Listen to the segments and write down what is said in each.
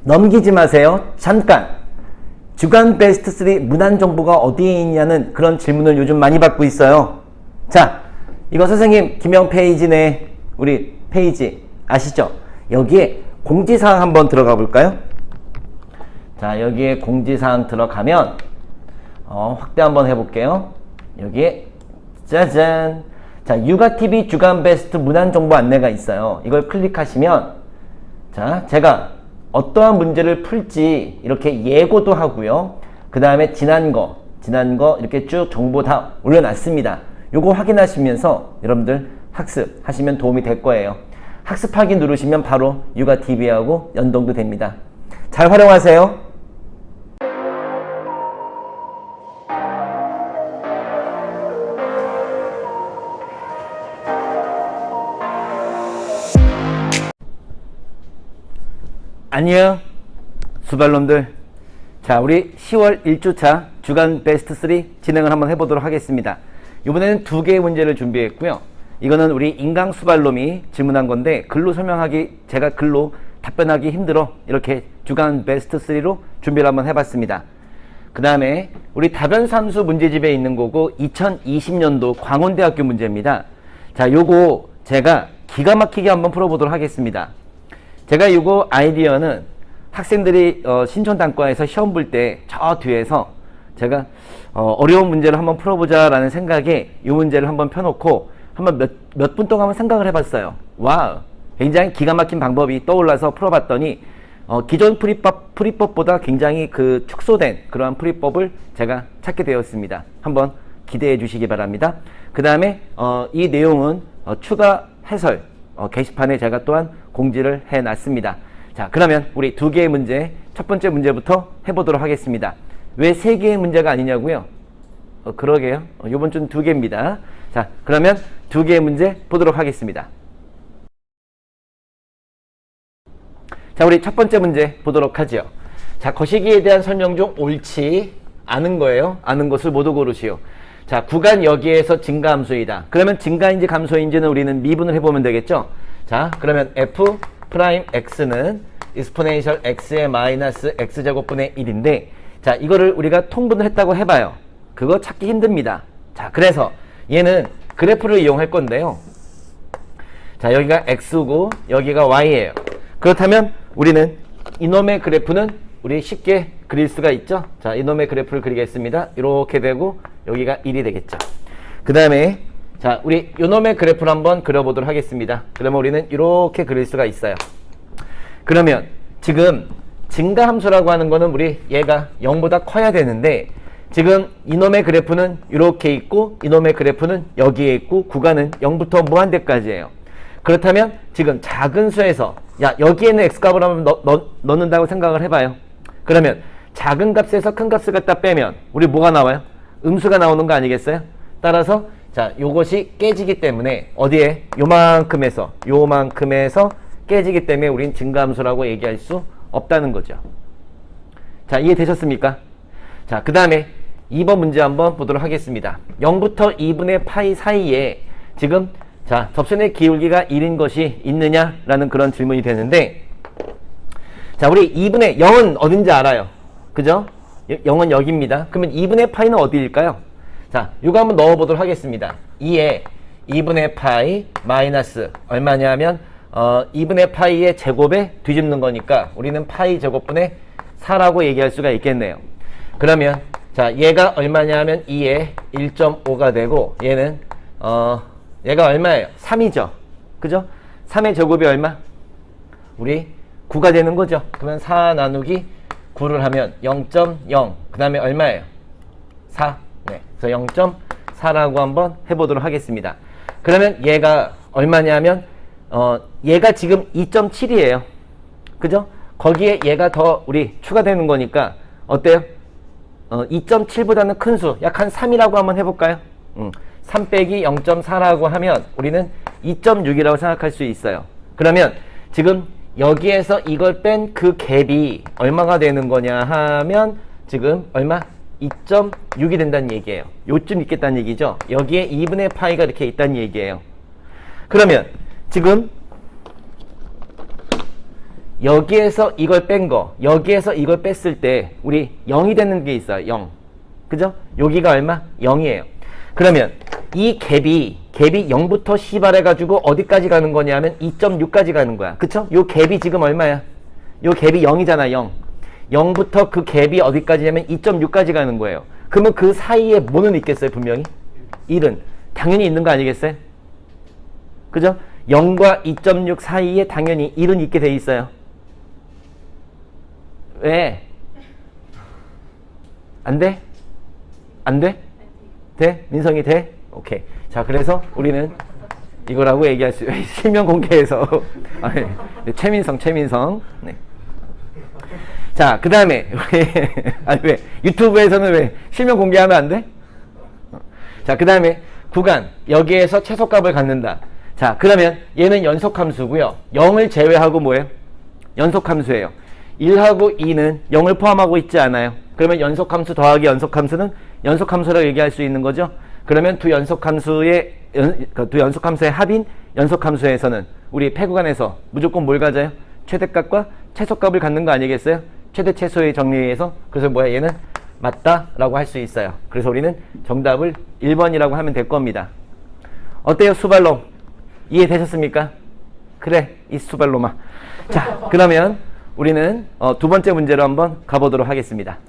넘기지 마세요. 잠깐. 주간 베스트 3 문안 정보가 어디에 있냐는 그런 질문을 요즘 많이 받고 있어요. 자, 이거 선생님 김영 페이지네. 우리 페이지 아시죠? 여기에 공지사항 한번 들어가 볼까요? 자, 여기에 공지사항 들어가면 확대 한번 해볼게요. 여기에 짜잔. 자, 육아TV 주간 베스트 문안 정보 안내가 있어요. 이걸 클릭하시면 자, 제가 어떠한 문제를 풀지 이렇게 예고도 하고요. 그 다음에 지난 거 이렇게 쭉 정보 다 올려놨습니다. 요거 확인하시면서 여러분들 학습하시면 도움이 될 거예요. 학습하기 누르시면 바로 육아TV하고 연동도 됩니다. 잘 활용하세요. 안녕 수발놈들. 자, 우리 10월 1주차 주간 베스트 3 진행을 한번 해보도록 하겠습니다. 이번에는 2개의 문제를 준비했고요. 이거는 우리 인강 수발놈이 질문한 건데 글로 설명하기, 제가 글로 답변하기 힘들어 이렇게 주간 베스트 3로 준비를 한번 해봤습니다. 그 다음에 우리 다변삼수 문제집에 있는 거고 2020년도 광운대학교 문제입니다. 자, 요거 제가 기가 막히게 한번 풀어보도록 하겠습니다. 제가 이거 아이디어는 학생들이 신촌단과에서 시험 볼 때 저 뒤에서 제가 어려운 문제를 한번 풀어보자 라는 생각에 이 문제를 한번 펴놓고 한번 몇 분 동안 한번 생각을 해봤어요. 와우, 굉장히 기가 막힌 방법이 떠올라서 풀어봤더니 기존 풀이법보다 굉장히 그 축소된 그러한 풀이법을 제가 찾게 되었습니다. 한번 기대해 주시기 바랍니다. 그 다음에 이 내용은 추가 해설 게시판에 제가 또한 공지를 해놨습니다. 자, 그러면 우리 2개의 문제, 첫 번째 문제부터 해보도록 하겠습니다. 왜 3개의 문제가 아니냐고요? 그러게요. 요번 주는 2개입니다. 자, 그러면 2개의 문제 보도록 하겠습니다. 자, 우리 첫 번째 문제 보도록 하죠. 자, 거시기에 대한 설명 중 옳지 않은 거예요. 아는 것을 모두 고르시오. 자, 구간 여기에서 증가함수이다. 그러면 증가인지 감소인지는 우리는 미분을 해보면 되겠죠. 자, 그러면 f 프라임 x는 exponential x의 마이너스 x제곱분의 1인데, 자, 이거를 우리가 통분을 했다고 해봐요. 그거 찾기 힘듭니다. 자, 그래서 얘는 그래프를 이용할 건데요. 자, 여기가 x고 여기가 y예요. 그렇다면 우리는 이놈의 그래프는 우리 쉽게 그릴 수가 있죠. 자, 이놈의 그래프를 그리겠습니다. 이렇게 되고 여기가 1이 되겠죠. 그 다음에 자, 우리 요놈의 그래프를 한번 그려보도록 하겠습니다. 그러면 우리는 이렇게 그릴 수가 있어요. 그러면 지금 증가함수라고 하는 거는 우리 얘가 0보다 커야 되는데 지금 이놈의 그래프는 이렇게 있고 이놈의 그래프는 여기에 있고 구간은 0부터 무한대까지예요. 그렇다면 지금 작은 수에서 야, 여기에는 x값을 한번 넣는다고 생각을 해봐요. 그러면 작은 값에서 큰 값을 갖다 빼면 우리 뭐가 나와요? 음수가 나오는 거 아니겠어요? 따라서 자, 요것이 깨지기 때문에 어디에? 요만큼에서 깨지기 때문에 우린 증가함수라고 얘기할 수 없다는 거죠. 자, 이해되셨습니까? 자, 그 다음에 2번 문제 한번 보도록 하겠습니다. 0부터 2분의 파이 사이에 지금 자, 접선의 기울기가 1인 것이 있느냐라는 그런 질문이 되는데, 자, 우리 2분의 0은 어딘지 알아요. 그죠? 0은 여기입니다. 그러면 2분의 파이는 어디일까요? 자, 이거 한번 넣어보도록 하겠습니다. 2에 2분의 파이 마이너스 얼마냐면 2분의 파이의 제곱에 뒤집는 거니까 우리는 파이 제곱분의 4라고 얘기할 수가 있겠네요. 그러면 자, 얘가 얼마냐면 2에 1.5가 되고 얘는 얘가 얼마예요? 3이죠. 그죠? 3의 제곱이 얼마? 우리 9가 되는 거죠. 그러면 4 나누기 9를 하면 0.0. 그 다음에 얼마예요? 4. 네. 그래서 0.4라고 한번 해보도록 하겠습니다. 그러면 얘가 얼마냐면 얘가 지금 2.7이에요. 그죠? 거기에 얘가 더 우리 추가되는 거니까 어때요? 2.7보다는 큰 수, 약 한 3이라고 한번 해볼까요? 3 빼기 0.4라고 하면 우리는 2.6이라고 생각할 수 있어요. 그러면 지금 여기에서 이걸 뺀 그 갭이 얼마가 되는 거냐 하면 지금 얼마? 2.6이 된다는 얘기예요. 요쯤 있겠다는 얘기죠. 여기에 2분의 파이가 이렇게 있다는 얘기예요. 그러면 지금 여기에서 이걸 뺀 거, 여기에서 이걸 뺐을 때 우리 0이 되는 게 있어요. 0. 그죠? 여기가 얼마? 0이에요. 그러면 이 갭이 0부터 시발해가지고 어디까지 가는 거냐면 2.6까지 가는 거야. 그쵸? 요 갭이 지금 얼마야? 요 갭이 0이잖아. 0. 0부터 그 갭이 어디까지냐면 2.6까지 가는 거예요. 그러면 그 사이에 뭐는 있겠어요? 분명히? 1은 당연히 있는 거 아니겠어요? 그죠? 0과 2.6 사이에 당연히 1은 있게 돼 있어요. 왜? 안 돼? 안 돼? 돼? 민성이 돼? 오케이. 자, 그래서 우리는 이거라고 얘기할 수, 실명 공개해서. 네, 최민성. 네. 자, 그 다음에, 아니, 왜? 유튜브에서는 왜 실명 공개하면 안 돼? 자, 그 다음에 구간, 여기에서 최소값을 갖는다. 자, 그러면 얘는 연속함수고요. 0을 제외하고 뭐예요? 연속함수예요. 1하고 2는 0을 포함하고 있지 않아요. 그러면 연속함수 더하기 연속함수는 연속함수라고 얘기할 수 있는 거죠. 그러면 두 연속함수의 합인 연속함수에서는 우리 폐구간에서 무조건 뭘 가져요? 최대값과 최소값을 갖는 거 아니겠어요? 최대 최소의 정리에서. 그래서 뭐야? 얘는 맞다라고 할 수 있어요. 그래서 우리는 정답을 1번이라고 하면 될 겁니다. 어때요, 수발롬? 이해되셨습니까? 그래, 이 수발롬아. 자, 그러면 우리는 두 번째 문제로 한번 가보도록 하겠습니다.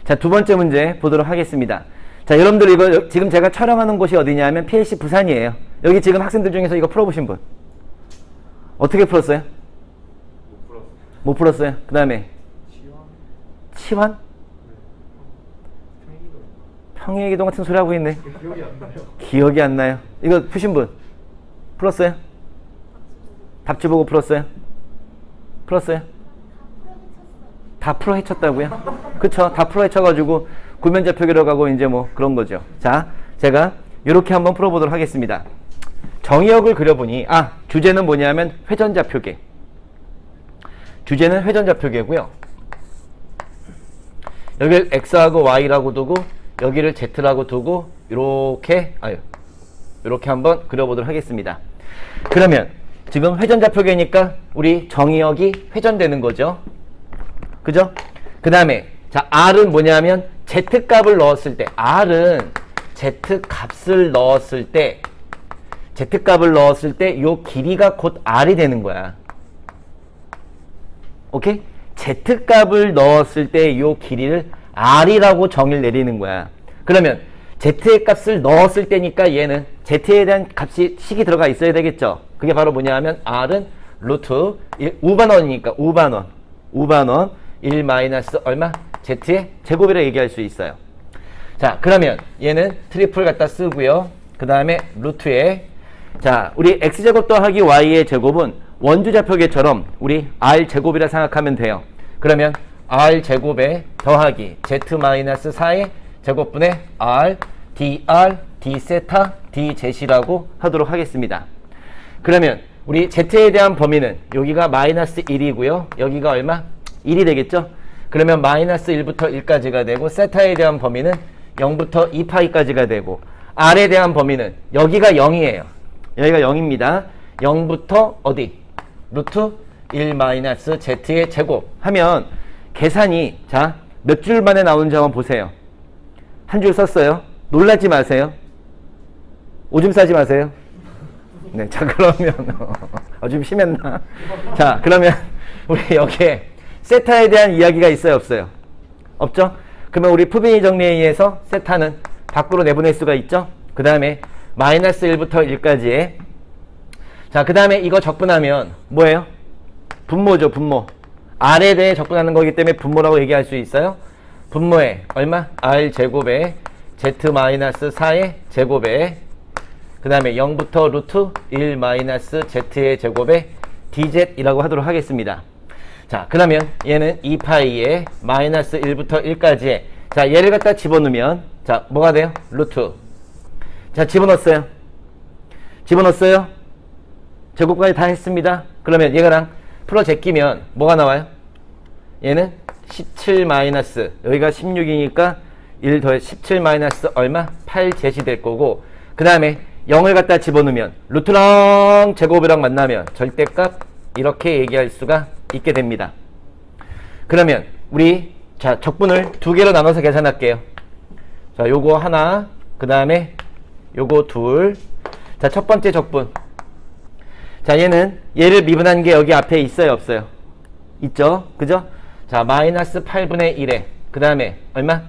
자, 두 번째 문제 보도록 하겠습니다. 자, 여러분들 이거 지금 제가 촬영하는 곳이 어디냐면 PLC 부산이에요. 여기 지금 학생들 중에서 이거 풀어보신 분? 어떻게 풀었어요? 못 풀었어요. 그 다음에 치환? 평행이동 같은 소리 하고 있네. 기억이 안 나요. 이거 푸신 분? 풀었어요? 답지 보고 풀었어요? 풀었어요? 다 풀어 헤쳤다고요? 그쵸? 다 풀어 헤쳐가지고 구면좌표기로 가고 이제 뭐 그런 거죠. 자, 제가 이렇게 한번 풀어보도록 하겠습니다. 정의역을 그려보니, 주제는 뭐냐면 회전좌표계. 주제는 회전좌표계고요. 여기를 X하고 Y라고 두고 여기를 Z라고 두고 이렇게 한번 그려보도록 하겠습니다. 그러면 지금 회전좌표계니까 우리 정의역이 회전되는 거죠. 그죠? 그 다음에 자, R은 뭐냐면 Z값을 넣었을 때, R은 Z값을 넣었을 때 요 길이가 곧 R이 되는 거야. 오케이? Z값을 넣었을 때 요 길이를 R이라고 정의를 내리는 거야. 그러면 Z의 값을 넣었을 때니까 얘는 Z에 대한 식이 들어가 있어야 되겠죠. 그게 바로 뭐냐면 R은 루트 우반원이니까 우반원 1 마이너스 얼마? Z의 제곱이라고 얘기할 수 있어요. 자, 그러면 얘는 트리플 갖다 쓰고요. 그 다음에 루트에 자, 우리 X제곱 더하기 Y의 제곱은 원주좌표계처럼 우리 R제곱이라 생각하면 돼요. 그러면 R제곱에 더하기 Z-4의 제곱분의 R, dr, d세타, dZ라고 하도록 하겠습니다. 그러면 우리 Z에 대한 범위는 여기가 마이너스 1이고요. 여기가 얼마? 1이 되겠죠? 그러면 마이너스 1부터 1까지가 되고 세타에 대한 범위는 0부터 2파이까지가 되고 R에 대한 범위는 여기가 0이에요. 여기가 0입니다. 0부터 어디? 루트 1 마이너스 Z의 제곱 하면 계산이 자, 몇 줄 만에 나오는지 한번 보세요. 한 줄 썼어요. 놀라지 마세요. 오줌 싸지 마세요. 네, 자, 그러면 좀 심했나? 자, 그러면 우리 여기에 세타에 대한 이야기가 있어요, 없어요? 없죠? 그러면 우리 푸비니 정리에 의해서 세타는 밖으로 내보낼 수가 있죠? 그 다음에 마이너스 1부터 1까지의 자, 그 다음에 이거 적분하면 뭐예요? 분모죠, 분모. R에 대해 적분하는 거기 때문에 분모라고 얘기할 수 있어요. 분모에 얼마? R제곱에 Z-4의 제곱에 그 다음에 0부터 루트 1 마이너스 Z의 제곱에 DZ이라고 하도록 하겠습니다. 자, 그러면 얘는 2파이에 마이너스 1부터 1까지의 자, 얘를 갖다 집어넣으면 자, 뭐가 돼요? 루트. 자, 집어넣었어요. 제곱까지 다 했습니다. 그러면 얘가랑 풀어 제끼면 뭐가 나와요? 얘는 17 마이너스 여기가 16이니까 1 더해 17 마이너스 얼마? 8제시 될 거고 그 다음에 0을 갖다 집어넣으면 루트랑 제곱이랑 만나면 절대값 이렇게 얘기할 수가 있게 됩니다. 그러면 우리 자 적분을 두 개로 나눠서 계산할게요. 자 요거 하나, 그 다음에 요거 둘. 자 첫 번째 적분. 자 얘는 얘를 미분한 게 여기 앞에 있어요 없어요? 있죠? 그죠? 자 마이너스 8분의 1에 그 다음에 얼마?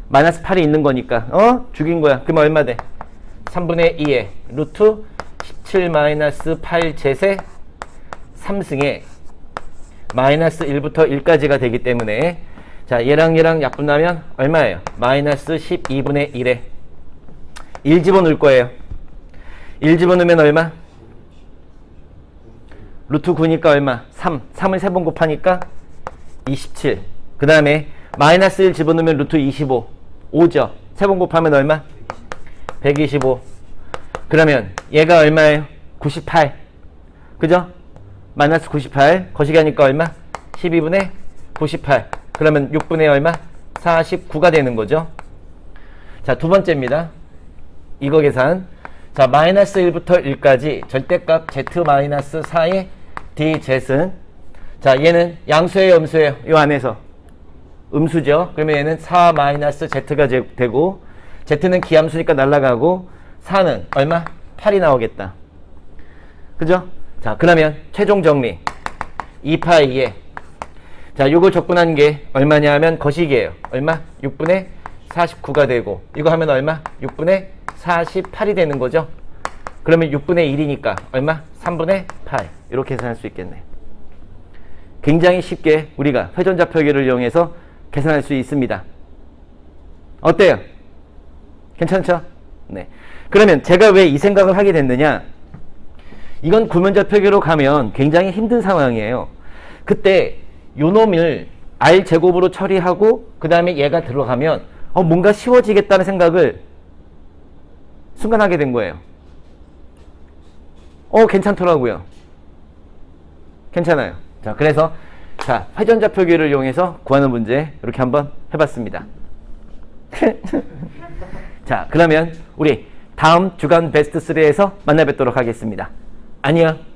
마이너스 8이 있는 거니까 죽인 거야. 그럼 얼마 돼? 3분의 2에 루트 17 마이너스 8제세 3승에 마이너스 1부터 1까지가 되기 때문에 자 얘랑 얘랑 약분하면 얼마예요? 마이너스 12분의 1에 1 집어넣을 거예요. 1 집어넣으면 얼마? 루트 9니까 얼마? 3. 3을 3번 곱하니까 27. 그 다음에 마이너스 1 집어넣으면 루트 25. 5죠. 3번 곱하면 얼마? 125. 그러면 얘가 얼마예요? 98. 그죠? 마이너스 98. 거시기 하니까 얼마? 12분의 98. 그러면 6분의 얼마? 49가 되는 거죠. 자, 두 번째입니다. 이거 계산. 자, 마이너스 1부터 1까지 절대값 z-4의 dzet은 자, 얘는 양수예요, 음수예요? 요 안에서 음수죠. 그러면 얘는 4 마이너스 z가 되고 z는 기함수니까 날아가고 4는 얼마? 8이 나오겠다. 그죠? 자, 그러면 최종 정리 2파이에 자, 요걸 적분한 게 얼마냐 하면 거식이에요. 얼마? 6분의 49가 되고 이거 하면 얼마? 6분의 48이 되는 거죠. 그러면 6분의 1이니까 얼마? 3분의 8 이렇게 계산할 수 있겠네. 굉장히 쉽게 우리가 회전좌표기를 이용해서 계산할 수 있습니다. 어때요? 괜찮죠? 네. 그러면 제가 왜 이 생각을 하게 됐느냐? 이건 구면좌표기로 가면 굉장히 힘든 상황이에요. 그때 요 놈을 r제곱으로 처리하고 그 다음에 얘가 들어가면 뭔가 쉬워지겠다는 생각을 순간 하게 된 거예요. 괜찮더라고요. 괜찮아요. 자, 그래서 자, 회전좌표기를 이용해서 구하는 문제 이렇게 한번 해봤습니다. 자, 그러면 우리 다음 주간 베스트 3에서 만나 뵙도록 하겠습니다. 안녕.